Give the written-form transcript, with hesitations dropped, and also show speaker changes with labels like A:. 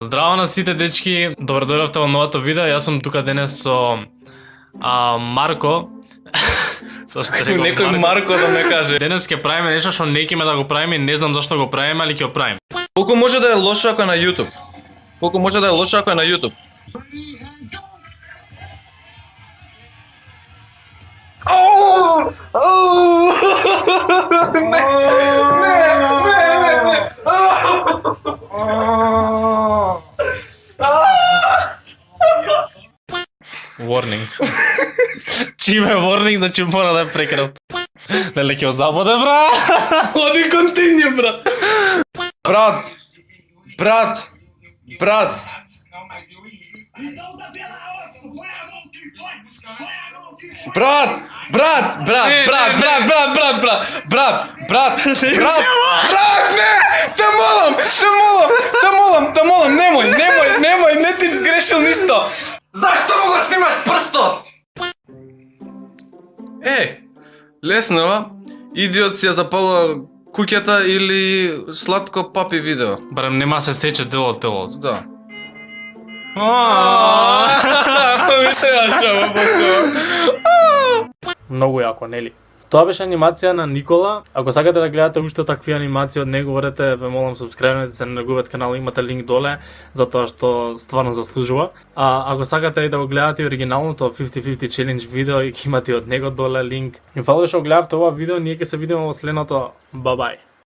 A: Здраво на сите дечки, добро дојдовте во новото видео. Јас сум тука денес со Марко.
B: Некој Марко да ме каже.
A: Денес ќе правиме нешто што не ќе да го правиме, не знам зашто го правиме, али ќе го правиме.
B: Колку може да е лошо ако е на YouTube? Колку може да е лошо ако е на YouTube?
A: Warning. Чим е warning, значи мора да е прекрасно. Дали ќе го забоде, бра?
B: Оди континју, брат. Брат. Не! Те молам, немој, не ти сгрешил ништо. Зашто му го снимаш прстот? Леснова, идиот си ја запалува куќата или сладко папи видео.
A: Барем нема се стече дел од телото.
B: Да.
A: Ми требаше Многу јако, нели? Тоа беше анимација на Никола. Ако сакате да гледате уште такви анимации од него, ве молам субскрајбнете се на неговиот канал, имате линк доле, затоа што стварно заслужува. Ако сакате и да го гледате оригиналното 50-50 challenge видео, и ќе имате од него доле линк. И фала што гледавте ова видео, ние ќе се видиме во следното. Бај.